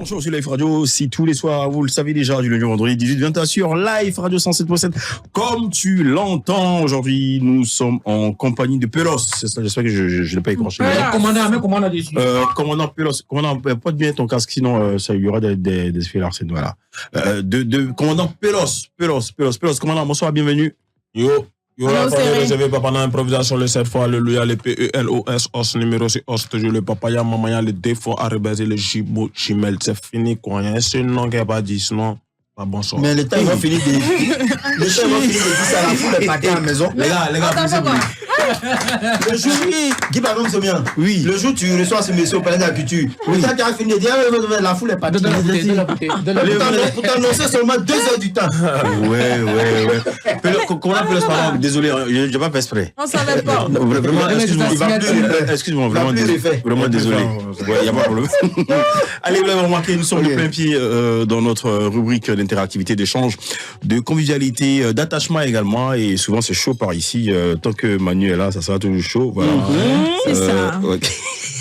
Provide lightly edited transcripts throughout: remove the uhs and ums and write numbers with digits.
grand show sur Live Radio, si tous les soirs, vous le savez déjà, du lundi au vendredi, 18-20 sur Live Radio 107.7. Comme tu l'entends, aujourd'hui, nous sommes en compagnie de Pelos. C'est ça, j'espère que je ne l'ai pas écorché. Commandant Pelos. Commandant, porte bien ton casque, sinon ça y aura des effets Larsen, voilà. Commandant Pelos. Commandant, bonsoir, bienvenue. Yo, la famille réservée papa dans l'improvisation, le 7 fois, alléluia, le PELOS, os numéro 6, os toujours le papaya, mamaya, le défaut, arrébasé, le gibo, chimel, c'est fini, quoi. Il y a un seul nom qui n'a pas dit, sinon, pas bonsoir. Mais le temps, ils vont finir de dire ça, la foule est partie à la maison. Les gars, le jour, Guy Baron, c'est bien. Oui. Le jour, tu reçois ce monsieur au palais de la culture. Le temps qui a fini de dire, la foule est partie. Pour t'annoncer seulement 2 heures du temps. Ouais. Comment Pelos, pardon, désolé, je n'ai pas fait exprès. On savait pas. Vraiment, excuse-moi, vraiment désolé. Il n'y a pas de problème. Allez, vous l'avez remarqué, nous sommes de plein pied dans notre rubrique d'interactivité, d'échange, de convivialité, d'attachement également. Et souvent, c'est chaud par ici. Tant que Manu est là, ça sera toujours chaud. Voilà. C'est ça. Okay.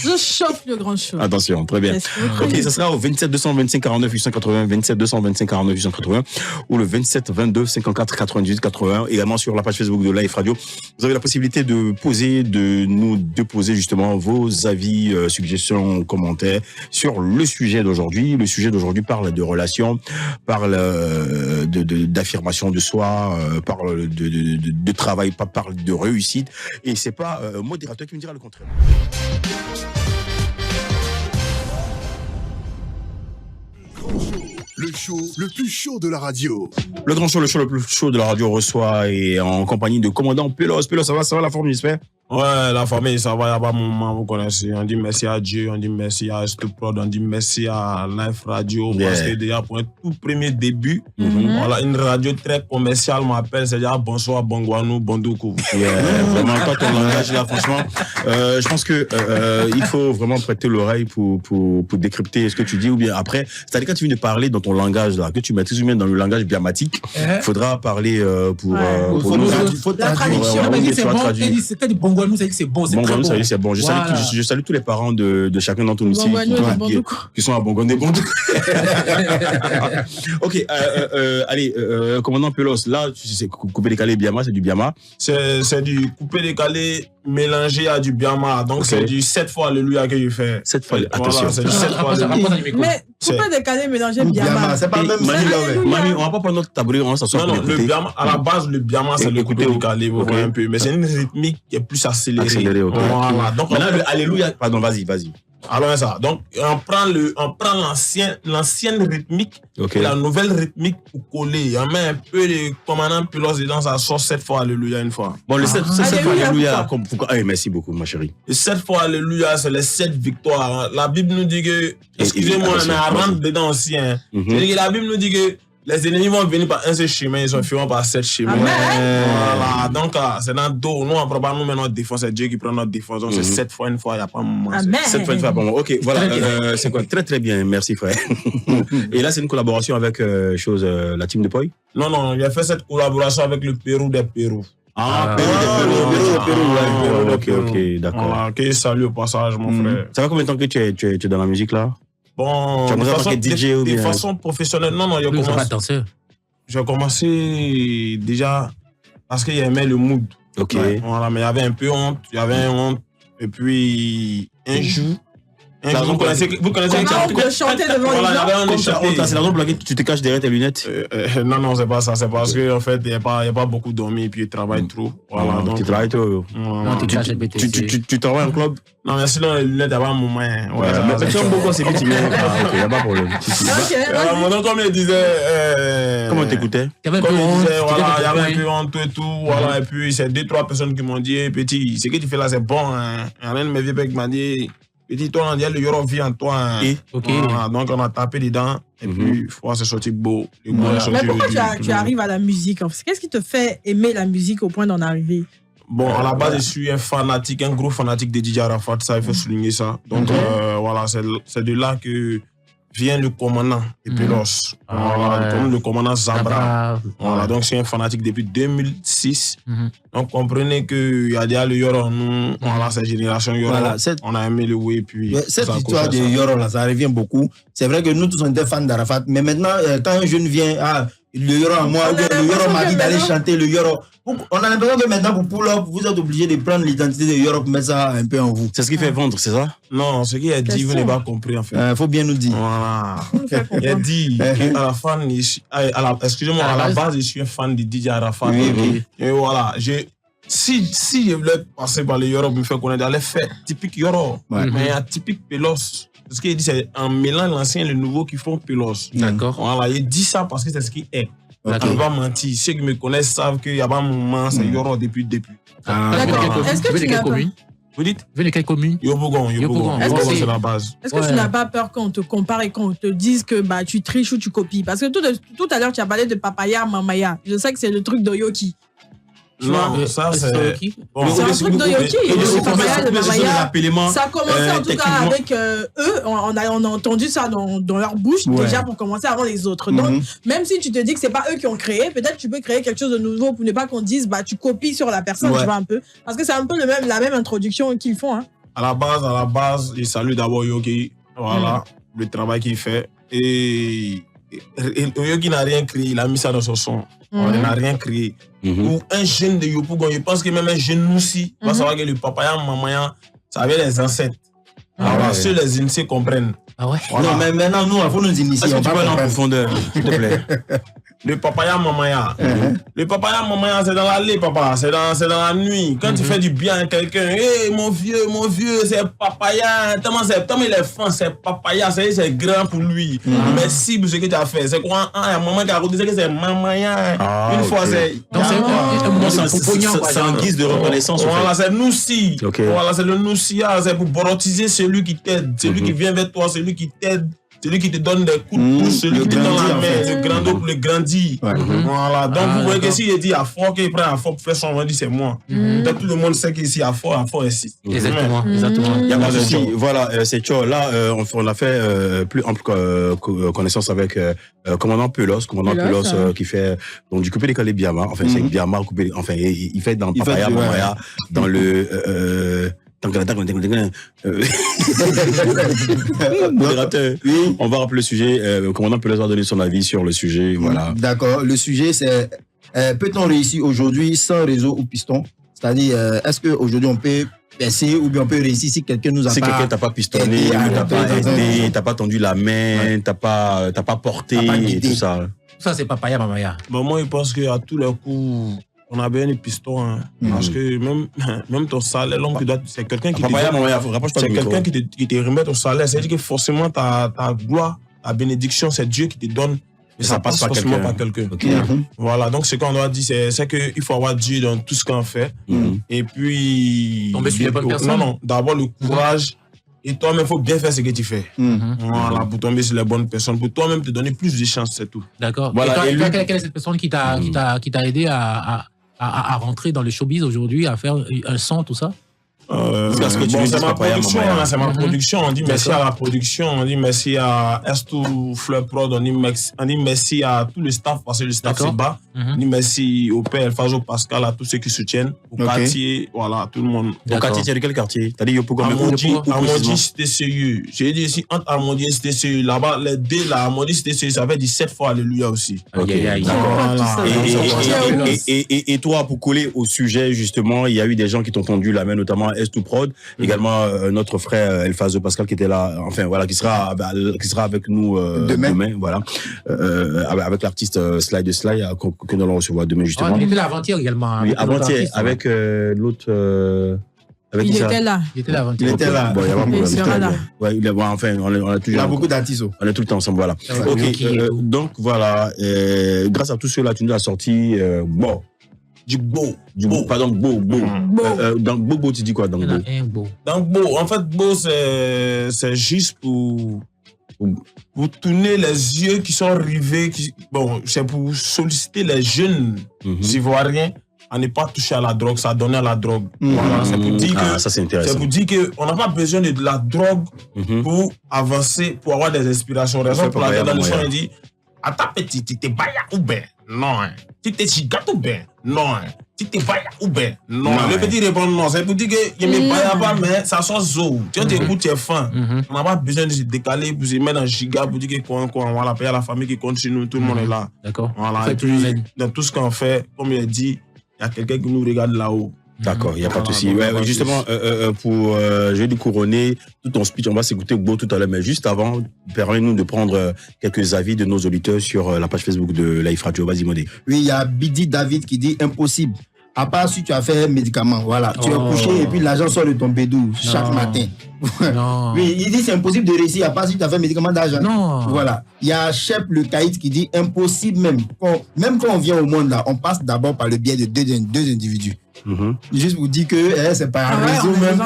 Je chauffe le grand show. Attention, très bien. Ok, ça sera au 27 225 49 880, 27 225 49 880 ou le 27 22 54 98 80. Également sur la page Facebook de Live Radio. Vous avez la possibilité de nous déposer justement vos avis, suggestions, commentaires sur le sujet d'aujourd'hui. Le sujet d'aujourd'hui parle de relations, parle d'affirmation de soi, parle de travail, parle de réussite. Et c'est pas modérateur qui me dira le contraire. Le show le plus chaud de la radio. Le grand show, le plus chaud de la radio reçoit et en compagnie de commandant Pelos. Pelos, ça va la forme, j'espère? Ouais, la famille, ça va, il n'y a pas moment, vous connaissez. On dit merci à Dieu, on dit merci à Stuprod, on dit merci à Live Radio. Yeah. Parce que déjà, pour un tout premier début, voilà, une radio très commerciale m'appelle, c'est déjà bonsoir, bongwanou, bondoukou. Yeah, vraiment, toi, ton langage là, franchement, je pense que il faut vraiment prêter l'oreille pour décrypter ce que tu dis, ou bien après, c'est-à-dire quand tu viens de parler dans ton langage là, que tu maîtrises bien dans le langage biamatique, il faudra parler pour nous. La traduction. C'est du Bongwanou, ça dit que c'est bon, c'est très bon. C'est bon. Je salue tous les parents de chacun d'entre nous ici qui sont à Bongwanou. Ok, allez, commandant Pelos, là, c'est coupé décalé Biama, c'est du Biama. C'est du coupé décalé mélangé à du Biama. Donc c'est du 7 fois alléluia que je fais. 7 fois, attention. Voilà, c'est du 7 fois alléluia. Mais coupé décalé mélangé Biama. C'est pas même Mami, on va pas prendre notre tabouret, on va s'asseoir. Non, le Biama, à la base, le Biama, c'est le coupé décalé, vous voyez un peu. Mais c'est une rythmique qui est plus accélérée. Ok. Voilà. Donc maintenant, le alléluia, pardon, vas-y. Alors ça. Donc on prend l'ancienne rythmique et la nouvelle rythmique pour coller. On met un peu de commandant Pelos dedans, ça sort 7 fois alléluia une fois. Bon, le 7 fois alléluia, pourquoi? Merci beaucoup, ma chérie. Le 7 fois alléluia, c'est les 7 victoires. La Bible nous dit que, excusez-moi, mais elle rentre dedans aussi. C'est-à-dire que la Bible nous dit que les ennemis vont venir par un seul chemin, ils fuiront par 7 chemins. Voilà, donc c'est dans le dos. Nous, on prend pas nous notre défense, c'est Dieu qui prend notre défense. Donc c'est 7 fois une fois, il n'y a pas de moment. 7 fois une fois, bon. Ok, voilà, c'est quoi? Très bien, merci frère. Et là, c'est une collaboration avec la team de Poi? Non, j'ai fait cette collaboration avec le Pérou des Pérou. Pérou. Ok, d'accord. Voilà, ok, salut au passage, mon frère. Ça va combien de temps que tu es dans la musique là? Bon, de façon professionnelle, non, j'ai commencé déjà parce qu'il aimait le mood. Ok. Voilà, mais il y avait un peu honte, et puis un jour, vous connaissez on chantait devant les gens. C'est la raison pour laquelle tu te caches derrière tes lunettes. Non, c'est pas ça. C'est parce qu'en fait, il n'y a pas beaucoup dormi et puis il travaille trop. Voilà, donc, tu travailles trop. Tu travailles en club? Non, mais sinon, les lunettes, il n'y a pas un moment. Mais tu aimes beaucoup, c'est que tu viens. Ok, il n'y a pas de problème. Donc, comme il disait. Comment t'écoutais? Comme il disait, voilà, il y avait un peu honte et tout. Voilà, et puis, c'est 2-3 personnes qui m'ont dit, petit, ce que tu fais là, c'est bon. Un de mes vieux mecs m'a dit, petit, toi, on dit, le Euro vit en toi. Voilà, donc, on a tapé dedans. Et puis, c'est sorti beau. Mais pourquoi tu arrives à la musique? Qu'est-ce qui te fait aimer la musique au point d'en arriver? Bon, à la base, je suis un gros fanatique de DJ Arafat, ça, il faut souligner ça. Donc, voilà, c'est de là que vient le commandant de Pélos. Voilà, comme le commandant Zabra. Voilà, donc c'est un fanatique depuis 2006. Donc comprenez qu'il y a déjà le Yoro, nous, voilà, cette génération Yoro, Voilà, on a aimé le Way. Puis cette histoire de Yoro, là, ça revient beaucoup. C'est vrai que nous tous on était fans d'Arafat, mais maintenant, quand un jeune vient, le Yoro à moi, le Yoro m'a dit d'aller chanter le Yoro. On a l'impression que maintenant, pour pull-up, vous êtes obligé de prendre l'identité de Yoro pour mettre ça un peu en vous. C'est ce qui fait vendre, c'est ça? Non, ce qu'il a dit, vous n'avez pas compris en fait. Faut bien nous dire. Voilà. Il a dit qu'à la fin, excusez-moi, à la base, je suis un fan de DJ Arafat. Et voilà, si je voulais passer par le Yoro, me faire connaître, j'allais faire typique Yoro, mais il y a typique Pélos. Ce qu'il dit, c'est en mêlant l'ancien et le nouveau qui font Pélos. D'accord. Voilà, il dit ça parce que c'est ce qu'il est. On ne va pas mentir. Ceux qui me connaissent savent qu'il n'y a pas un moment, c'est Yoro depuis le début. D'accord. Est-ce que tu n'as pas... Vous dites? Venez de quelle commune? Yopougon, c'est la base. Est-ce que tu n'as pas peur qu'on te compare et qu'on te dise que tu triches ou tu copies? Parce que tout à l'heure, tu as parlé de Papaya, Mamaya. Je sais que c'est le truc d'Oyoki. Non, ça c'est... Bon. C'est un truc d'Oyoki. Ça a commencé en tout cas avec eux. On a entendu ça dans leur bouche déjà pour commencer avant les autres. Donc, même si tu te dis que c'est pas eux qui ont créé, peut-être tu peux créer quelque chose de nouveau pour ne pas qu'on dise tu copies sur la personne, tu vois un peu. Parce que c'est un peu la même introduction qu'ils font. Hein. À la base, je salue d'abord Yoki. Voilà, le travail qu'il fait. Et Yoki n'a rien créé, il a mis ça dans son son. On n'a rien créé. Ou un jeune de Yopougon, je pense que même un jeune Moussi va savoir que le Papaya, Mamaya, ça avait les ancêtres. Alors, ceux les initiés comprennent. Ah ouais? Voilà. Non, mais maintenant, nous, il faut nous initier. Est-ce que tu peux aller en profondeur, s'il te plaît? Le Papaya Mamaya. Le Papaya Mamaya, c'est dans l'allée, papa. C'est dans la nuit. Quand tu fais du bien à quelqu'un, hey, mon vieux, c'est Papaya. Tellement il est fin, c'est Papaya. C'est grand pour lui. Merci pour ce que tu as fait. C'est quoi? Il y a un moment qui a dit que c'est Mamaya. Une fois, c'est. Donc, c'est en guise de reconnaissance. Voilà, c'est Noussi. Voilà, c'est le Noussia. C'est pour borotiser celui qui t'aide, celui qui vient vers toi, celui qui t'aide. Celui qui te donne des coups de pouce, celui qui te donne la main, le grandit. Voilà. Donc, vous voyez que s'il dit à fort, qu'il prend à fort pour faire son, on dit c'est moi. Donc, tout le monde sait qu'ici, à fort est ici. Exactement. Il n'y a pas de souci. Voilà, c'est Tcho. Là, on a fait plus ample connaissance avec commandant Pélos qui fait donc du coupé décalé Biama. Enfin, c'est Biama coupé. Enfin, il fait dans Papaya, Mamaya, dans le. Modérateur, on va rappeler le sujet. Commandant Pélos va donner son avis sur le sujet. Voilà. D'accord. Le sujet, c'est peut-on réussir aujourd'hui sans réseau ou piston? C'est-à-dire, est-ce qu'aujourd'hui on peut percer ou bien on peut réussir si quelqu'un nous a si quelqu'un t'a pas pistonné, t'as pas aidé, t'as pas tendu la main, t'as pas porté et tout ça. Ça, c'est Papaya, Mamaya. Bon, moi, je pense qu'à tous les coups, on a bien des pistons. Hein, parce que même ton salaire, l'homme, c'est quelqu'un qui te remet ton salaire. C'est-à-dire que forcément, ta gloire, ta bénédiction, c'est Dieu qui te donne. Et ça passe forcément par quelqu'un. Voilà, donc ce qu'on doit dire, c'est qu'il faut avoir Dieu dans tout ce qu'on fait. Et puis... Tomber sur les bonnes personnes. Non, d'abord le courage. Et toi-même, il faut bien faire ce que tu fais. Voilà, pour tomber sur les bonnes personnes. Pour toi-même te donner plus de chance, c'est tout. D'accord. Voilà. Et toi, quelle est cette personne qui t'a aidé à rentrer dans le showbiz aujourd'hui, à faire un son, tout ça? C'est ma production, on dit merci à la production, on dit merci à S2 Fleur Prod, on dit merci à tout le staff parce que le staff se bat. On dit merci au père Fazo Pascal, à tous ceux qui soutiennent, au quartier, voilà, tout le monde. Au quartier, tu as dit quel quartier? T'as dit Yopougon, Amondi, c'était sérieux. J'ai dit ici, entre Amondi et c'était sérieux, là-bas, les deux, là, Amondi, c'était sérieux, ça fait 17 fois Alléluia aussi. Et toi, pour coller au sujet, justement, il y a eu des gens qui t'ont tendu la main, notamment S2 Prod, également notre frère Elfazo Pascal qui était là, enfin voilà, qui sera avec nous demain, voilà, avec l'artiste Sly de Sly que nous allons recevoir demain justement. Il était là avant-hier également. Oui, avant-hier avec l'autre. Il était là. Il était là avant-hier. Il était là. Bon, il y a il sera là. Ouais, enfin, on a toujours. Il y a beaucoup d'artistes. On est tout le temps ensemble, voilà. Ok. Donc voilà, grâce à tout cela, tu nous as sorti Pardon, dans Bobo, tu dis quoi dans Bobo? Dans Bobo, en fait, Bobo, c'est juste pour tourner les yeux qui sont rivés. C'est pour solliciter les jeunes Ivoiriens à ne pas toucher à la drogue, ça donnait à la drogue. Voilà, c'est pour dire que ça c'est intéressant. c'est pour dire qu'on n'a pas besoin de la drogue pour avancer, pour avoir des inspirations. Raison pour laquelle dans le son, il dit attends, petit, tu t'es baillard ou ben? Non, hein. Tu t'es chigat ou ben? Non, hein. Tu t'es baillard ou ben? Non. Le petit répond non. C'est pour dire que ne me baillard pas, mais ça sort zo. Tu t'écoutes, tu es faim. On n'a pas besoin de se décaler pour se mettre dans giga pour dire que quoi, voilà, payer la famille qui compte chez nous, tout le monde est là. D'accord. Voilà. Et puis, dans tout ce qu'on fait, comme il a dit, il y a quelqu'un qui nous regarde là-haut. D'accord, il n'y a pas de souci. Ouais, justement, pour jeudi couronné, tout ton speech, on va s'écouter Gbo tout à l'heure, mais juste avant, permettez-nous de prendre quelques avis de nos auditeurs sur la page Facebook de Life Radio. Vas-y, Modé. Oui, il y a Bidi David qui dit impossible. À part si tu as fait un médicament, voilà. Tu es couché et puis l'argent sort de ton bédou chaque matin. Non. Oui, il dit c'est impossible de réussir à part si tu as fait un médicament d'argent. Non. Voilà. Il y a Chef le Caïd qui dit impossible même. Même quand on vient au monde là, on passe d'abord par le biais de deux individus. Juste pour dire que c'est par un réseau même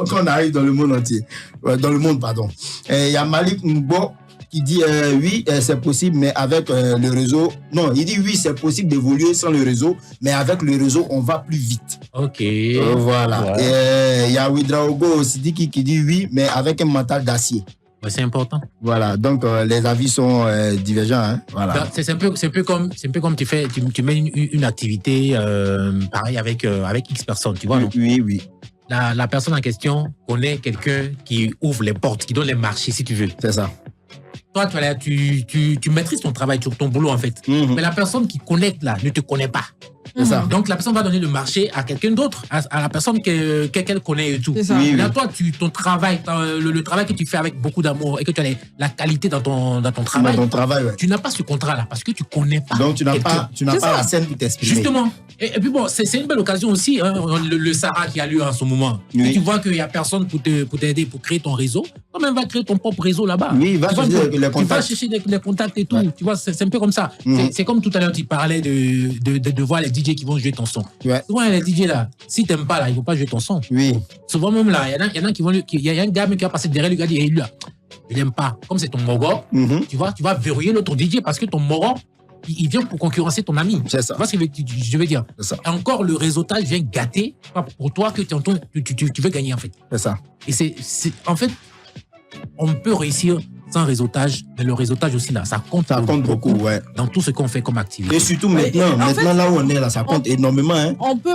qu'on arrive dans le monde entier. Dans le monde, pardon. Il y a Malik Mbo qui dit oui, c'est possible, mais avec le réseau. Non, il dit oui, c'est possible d'évoluer sans le réseau, mais avec le réseau, on va plus vite. Ok. Voilà. Et il y a Widraogo aussi qui dit oui, mais avec un mental d'acier. Ouais, c'est important. Voilà, donc les avis sont divergents. Hein. Voilà. C'est un peu comme tu mets une activité pareil avec X personnes, tu vois. Oui. La personne en question connaît quelqu'un qui ouvre les portes, qui donne les marchés, si tu veux. C'est ça. Toi, tu maîtrises ton travail, ton boulot en fait. Mais la personne qui connecte là ne te connaît pas. C'est ça. Donc la personne va donner le marché à quelqu'un d'autre, à la personne qu'elle connaît et tout. C'est ça. Oui, Là, toi, ton travail, le travail que tu fais avec beaucoup d'amour et que tu as la qualité dans ton travail, Dans ton travail, ouais. tu n'as pas ce contrat-là parce que tu connais pas. Donc tu n'as quelqu'un. pas la scène pour t'exprimer. Justement. Et puis bon, c'est une belle occasion aussi, hein, le Sahara qui a lieu en ce moment. Oui. Et tu vois qu'il n'y a personne pour t'aider, pour créer ton réseau. Toi-même, va créer ton propre réseau là-bas. Oui, va chercher les tu vas contacts. chercher les contacts et tout. Ouais. Tu vois, c'est un peu comme ça. C'est comme tout à l'heure, tu parlais de voir les DJ qui vont jouer ton son. Ouais. Souvent, les DJ là, si tu n'aimes pas là, ils ne vont pas jouer ton son. Oui. Souvent même là, il y en a qui vont. Il y a un gars qui va passer derrière lui, gars dit, hey, lui là, je l'aime pas. Comme c'est ton mogo, tu vas verrouiller l'autre DJ parce que ton mogo, il vient pour concurrencer ton ami. C'est ça. Tu vois ce que je veux dire? C'est ça. Et encore, le réseautage vient gâter pour toi que tu veux gagner en fait. C'est ça. Et en fait, on peut réussir sans réseautage, mais le réseautage aussi là, ça compte beaucoup, ouais. dans tout ce qu'on fait comme activité. Et surtout maintenant, en fait, là où on est là, ça compte énormément. Hein. On peut,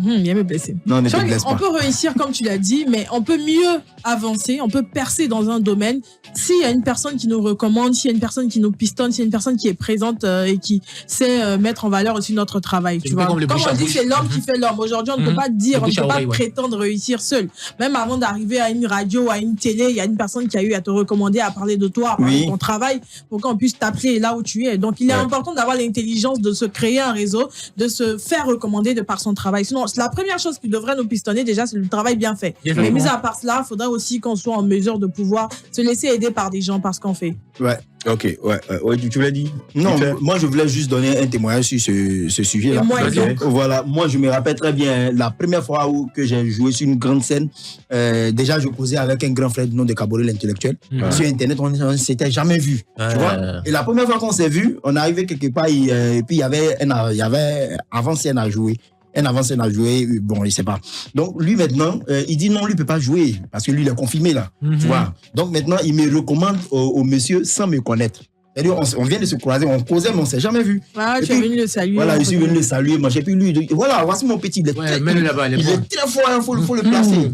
il me blessé. Non, ne Je te crois blesse qu'on pas. peut réussir, comme tu l'as dit, mais on peut mieux avancer, on peut percer dans un domaine s'il y a une personne qui nous recommande, s'il y a une personne qui nous pistonne, s'il y a une personne qui est présente et qui sait mettre en valeur aussi notre travail. Tu vois. Comme on dit, c'est l'homme qui fait l'homme. Aujourd'hui, on ne peut pas dire, on ne peut pas ouais. prétendre réussir seul. Même avant d'arriver à une radio, à une télé, il y a une personne qui a eu à te recommander, à parler de toi, à parler de ton travail, pour qu'on puisse t'appeler là où tu es. Donc, il est important d'avoir l'intelligence de se créer un réseau, de se faire recommander de par son travail. Sinon, la première chose qui devrait nous pistonner, déjà, c'est le travail bien fait. Mais mis à part cela, il faudrait aussi qu'on soit en mesure de pouvoir se laisser aider par des gens par ce qu'on fait. Ouais. Ok, ouais, tu l'as dit? Non, moi je voulais juste donner un témoignage sur ce sujet-là. Et moi, Voilà, moi je me rappelle très bien la première fois que j'ai joué sur une grande scène. Déjà, je causais avec un grand frère du nom de Kabore l'intellectuel. Sur Internet, on ne s'était jamais vu. Tu vois? Et la première fois qu'on s'est vu, on est arrivé quelque part et puis il y avait avant-scène à jouer. Un avant-scène à jouer, bon, il sait pas. Donc, lui, maintenant, il dit non, lui, il peut pas jouer parce que lui, il est confirmé, là. Tu vois? Donc, maintenant, il me recommande au monsieur sans me connaître. C'est-à-dire, on vient de se croiser, on causait, mais on s'est jamais vu. Ah, tu es venu le saluer. Voilà, je suis venu le saluer, manger. Puis lui, il dit, voilà, voici mon petit. Il est très fort, il faut le placer.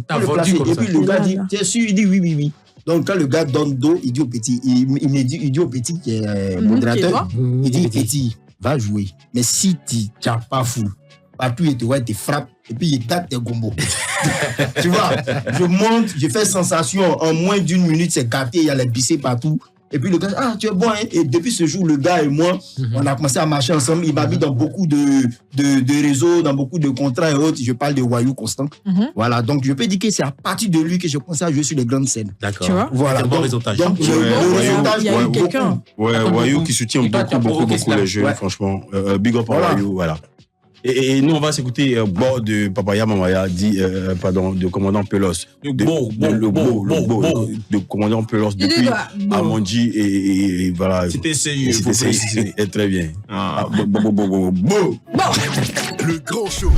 Et puis, le gars dit, tu es sûr? Il dit oui. Donc, quand le gars donne dos, il dit au petit, il dit au petit qui est modérateur, il dit, petit, va jouer. Mais si tu n'as pas fou, partout, il te frappe et puis il tape tes gombos. Tu vois, je monte, je fais sensation, en moins d'une minute, c'est gâté, il y a les bissés partout. Et puis le gars, ah, tu es bon, hein? Et depuis ce jour, le gars et moi, on a commencé à marcher ensemble. Il m'a mis dans beaucoup de réseaux, dans beaucoup de contrats et autres. Je parle de Wayou Constant. Voilà, donc je peux dire que c'est à partir de lui que j'ai commencé à jouer sur les grandes scènes. D'accord. Tu vois? Voilà. C'est un bon réseautage. Donc, le réseautage, il y a eu quelqu'un. Ouais, Wayou qui soutient beaucoup les jeunes, franchement. Big up à Wayou, voilà. Et nous, on va s'écouter Bo de Papaya Mamaya, de Commandant Pelos. Le Commandant Pelos depuis Amondi et voilà. C'était sérieux. Très bien. Le grand show.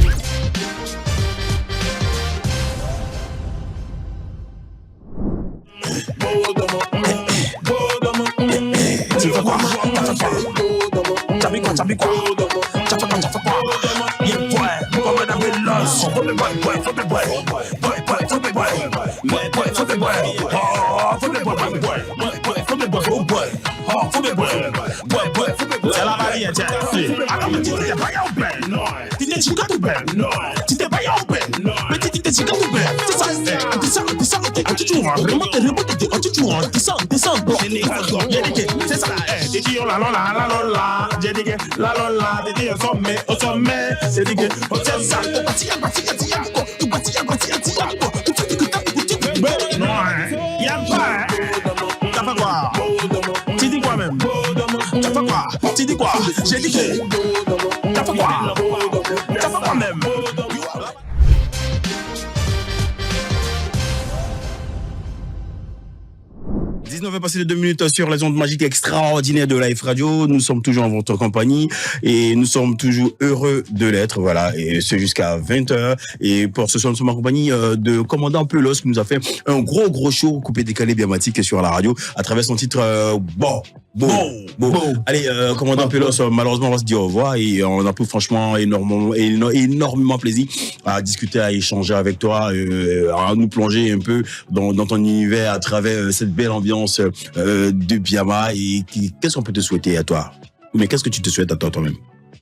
Tu dis quoi? J'ai dit que t'as fait quoi? T'as fait quoi même? 19h passé de 2 minutes sur les ondes magiques extraordinaires de Live Radio. Nous sommes toujours en votre compagnie et nous sommes toujours heureux de l'être. Voilà, et c'est jusqu'à 20h. Et pour ce soir, nous sommes en compagnie de Commandant Pelos qui nous a fait un gros show coupé décalé biamatique sur la radio à travers son titre Bo. Allez, Commandant Pelos, malheureusement, on va se dire au revoir et on a pris franchement énormément plaisir à discuter, à échanger avec toi, à nous plonger un peu dans ton univers à travers cette belle ambiance de Biama. Et qu'est-ce qu'on peut te souhaiter à toi? Mais qu'est-ce que tu te souhaites à toi-même?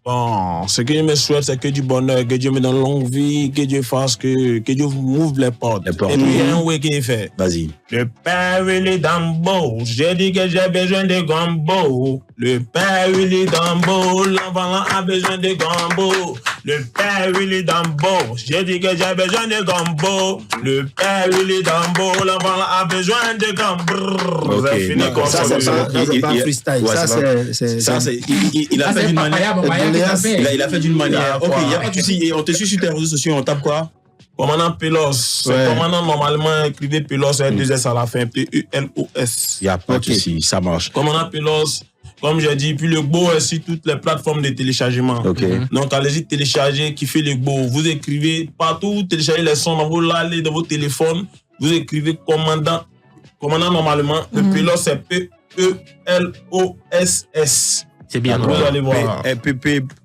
Bon, ce que je me souhaite, c'est que du bonheur, que Dieu me donne longue vie, que Dieu fasse que Dieu m'ouvre les portes. Et puis, il y a un way qui est fait. Vas-y. Le père, il est dans beau. J'ai dit que j'ai besoin de gombo. Le père, il est dans beau. L'enfant a besoin de gombo. Le père, il est dans beau. J'ai dit que j'ai besoin de gombo. Le père, il est dans beau. L'enfant a besoin de gombo. Vous avez fini comme ça. C'est pas freestyle. Ça, c'est. Il a fait d'une manière. Il a fait d'une manière. Ok, il n'y a pas de souci. On te suit sur tes réseaux sociaux, on tape quoi? Commandant Pelos. Commandant, normalement, écrivez Pelos, 2 S à la fin. P-E-L-O-S. Il n'y a pas de souci, ça marche. Commandant Pelos, comme j'ai dit, puis le Gbo est sur toutes les plateformes de téléchargement. Donc, allez-y télécharger, kiffez le Gbo. Vous écrivez partout, vous téléchargez les sons dans vos lalés, dans vos téléphones. Vous écrivez Commandant. Commandant, normalement, le Pelos, c'est P-E-L-O-S-S. C'est bien, vous allez voir.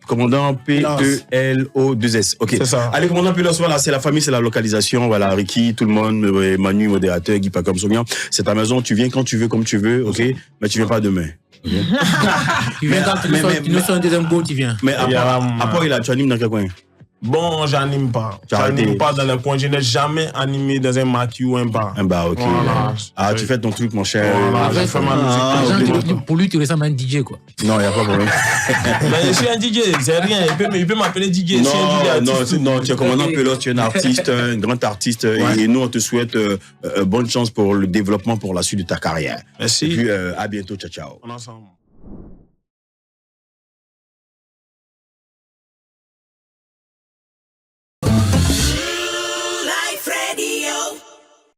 Commandant P-E-L-O-2-S. Ok. C'est ça. Allez, Commandant Pelos, voilà, c'est la famille, c'est la localisation. Voilà, Ricky, tout le monde, Manu, modérateur, Guy Pacom, Sonia. C'est ta maison, tu viens quand tu veux, comme tu veux, ok? Mais tu viens pas demain. Tu viens quand tu nous sors un deuxième goût, tu viens. Mais à part, tu animes dans quel coin? Bon, j'anime pas. J'anime pas dans le coin. Je n'ai jamais animé dans un maquis ou un bar. Un bar, ok. Voilà. Ah, tu fais ton truc, mon cher. Voilà, fais ma musique. Pour lui, tu ressembles à un DJ, quoi. Non, il n'y a pas de problème. Mais je suis un DJ, c'est rien. Il peut m'appeler DJ. Non, tu es Commandant Pelos, tu es un artiste, un grand artiste. Ouais. Et nous, on te souhaite bonne chance pour le développement, pour la suite de ta carrière. Merci. Et puis, à bientôt. Ciao, ciao. On est ensemble.